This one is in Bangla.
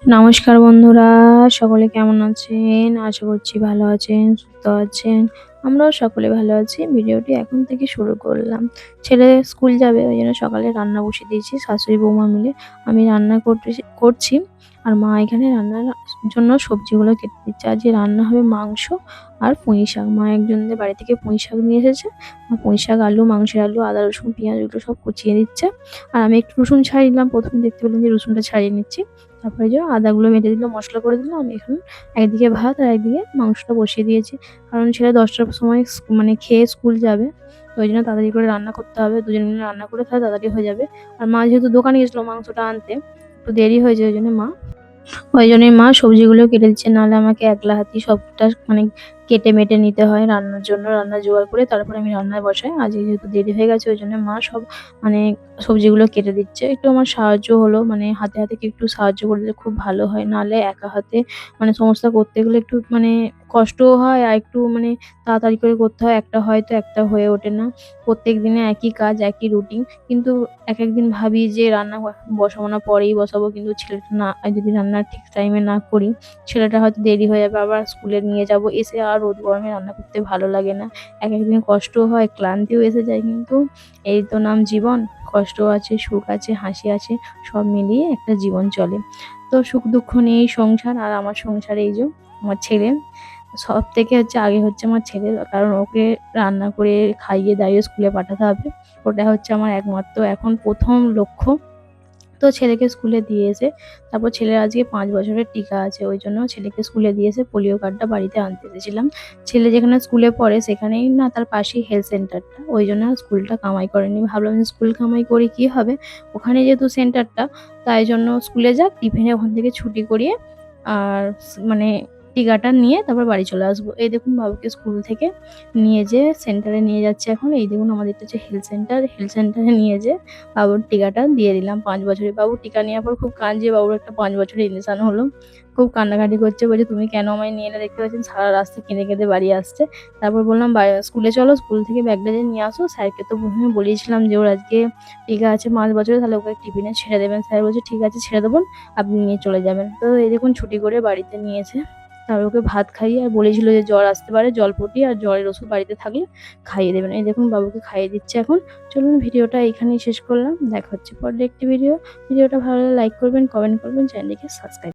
নমস্কার বন্ধুরা, সকলে কেমন আছেন? আশা করছি ভালো আছেন, সুস্থ আছেন। আমরাও সকলে ভালো আছি। ভিডিওটি এখন থেকে শুরু করলাম। ছেলে স্কুল যাবে ওইজন্য সকালে রান্না বসিয়ে দিয়েছি শাশুড়ি বৌমা মিলে। আমি রান্না করছি আর মা এখানে রান্নার জন্য সবজিগুলো কেটে দিচ্ছে। আজকে রান্না হবে মাংস আর পুঁই শাক। মা একজনদের বাড়ি থেকে পুঁই শাক নিয়ে এসেছে। পুঁই শাক, আলু, মাংসের আলু, আদা, রসুন, পেঁয়াজ এগুলো সব কুচিয়ে দিচ্ছে। আর আমি একটু রসুন ছাড়িয়ে দিলাম। ১ম এ দেখতে পেলাম যে রসুনটা ছাড়িয়ে নিচ্ছি। তারপরে যে আদাগুলো বেটে দিল, মসলা করে দিল। আমি এখন একদিকে ভাত আর একদিকে মাংসটা বসিয়ে দিয়েছি। কারণ ছেলে ১০টার সময় মানে খেয়ে স্কুল যাবে। তো ওই জন্য তাড়াতাড়ি করে রান্না করতে হবে। দুজন মিলে রান্না করে তাহলে তাড়াতাড়ি হয়ে যাবে। আর মা যেহেতু দোকানে গেছিল মাংসটা আনতে, একটু দেরি হয়ে যায়। ওই জন্য ওই জন্যই মা সবজিগুলো কেটে দিচ্ছে, নাহলে আমাকে একলা হাতেই সবটা মানে কেটে মেটে নিতে হয় রান্নার জন্য। রান্না জোগাড় করে তারপরে আমি রান্নায় বসাই। আজকে যেহেতু দেরি হয়ে গেছে ওই জন্য মা সব মানে সবজিগুলো কেটে দিচ্ছে। একটু আমার সাহায্য হলো, মানে হাতে হাতে কি একটু সাহায্য করে দিলে খুব ভালো হয়। নাহলে একা হাতে মানে সমস্ত করতে গেলে একটু মানে কষ্টও হয়, আর একটু মানে তাড়াতাড়ি করে করতে হয়। একটা হয়তো একটা হয়ে ওঠে না। প্রত্যেক দিনে একই কাজ, একই রুটিন। কিন্তু একেকদিন ভাবি যে রান্না বসাবো না, পরেই বসাবো। কিন্তু ছেলেটা না, যদি রান্না ঠিক টাইমে না করি, ছেলেটা হয়তো দেরি হয়ে যাবে। আবার স্কুলে নিয়ে যাবো। এসে আর রোদ গরমে রান্না করতে ভালো লাগে না। একেকদিন কষ্টও হয়, ক্লান্তিও এসে যায়। কিন্তু এই তো নাম জীবন। কষ্টও আছে, সুখ আছে, হাসি আছে। সব মিলিয়ে একটা জীবন চলে। তো সুখ দুঃখ নিয়েই সংসার। আর আমার সংসারে এই যে আমার ছেলে, সবথেকে আগে হচ্ছে আমার ছেলে। কারণ ওকে রান্না করে খাইয়ে দাইয়ে স্কুলে পাঠাতে হবে। ওটা হচ্ছে আমার একমাত্র এখন ১ম লক্ষ্য। তো ছেলেকে স্কুলে দিয়ে এসে তারপর ছেলের আজকে ৫ বছরের টিকা আছে। ওইজন্য ছেলেকে স্কুলে দিয়ে এসে পোলিও কার্ডটা বাড়িতে আনতে এসেছিলাম। ছেলে যেখানে স্কুলে পড়ে সেখানেই না, তার পাশেই হেলথ সেন্টারটা। ওইজন্য আর স্কুলটা কামাই করেনি। ভাবলাম যে স্কুল কামাই করে কি হবে? ওখানে যেহেতু সেন্টারটা, তাই জন্য স্কুলে যাক, টিফিনে ওখান থেকে ছুটি করিয়ে আর মানে টিকাটা নিয়ে তারপর বাড়ি চলে আসবো। এই দেখুন বাবুকে স্কুল থেকে নিয়ে যেয়ে সেন্টারে নিয়ে যাচ্ছে এখন। এই দেখুন আমাদের এটা হচ্ছে হেলথ সেন্টার। হেলথ সেন্টারে নিয়ে যেয়ে বাবুর টিকাটা দিয়ে দিলাম ৫ বছরের। বাবু টিকা নেওয়ার পর খুব কাঁদছে। বাবুর একটা ৫ বছরের ইনজেকশন হলো। খুব কান্নাকাটি করছে। বলছে, "তুমি কেন আমায় নিয়ে এলে?" দেখতে পাচ্ছেন সারা রাস্তা কেঁদে কেঁদে বাড়ি আসছে। তারপর বললাম, স্কুলে চলো, স্কুল থেকে ব্যাগটা যেয়ে নিয়ে আসো। স্যারকে তো ১ম এ বলেইছিলাম যে ওর আজকে টিকা আছে ৫ বছরের, তাহলে ওকে টিফিনে ছেড়ে দেবেন। স্যার বলছে, "ঠিক আছে ছেড়ে দেবো, আপনি নিয়ে চলে যাবেন।" তো এই দেখুন ছুটি করে বাড়িতে নিয়েছে। তারপর ওকে ভাত খাইয়ে, আর বলেছিল যে জ্বর আসতে পারে, জলপটি আর জ্বরের ওষুধ বাড়িতে থাকলে খাইয়ে দেবেন। এই দেখুন বাবুকে খাইয়ে দিচ্ছে এখন। চলুন ভিডিওটা এইখানেই শেষ করলাম। দেখা হচ্ছে পরের একটি ভিডিওটা ভালো লাগলে লাইক করবেন, কমেন্ট করবেন, চ্যানেলটিকে সাবস্ক্রাইব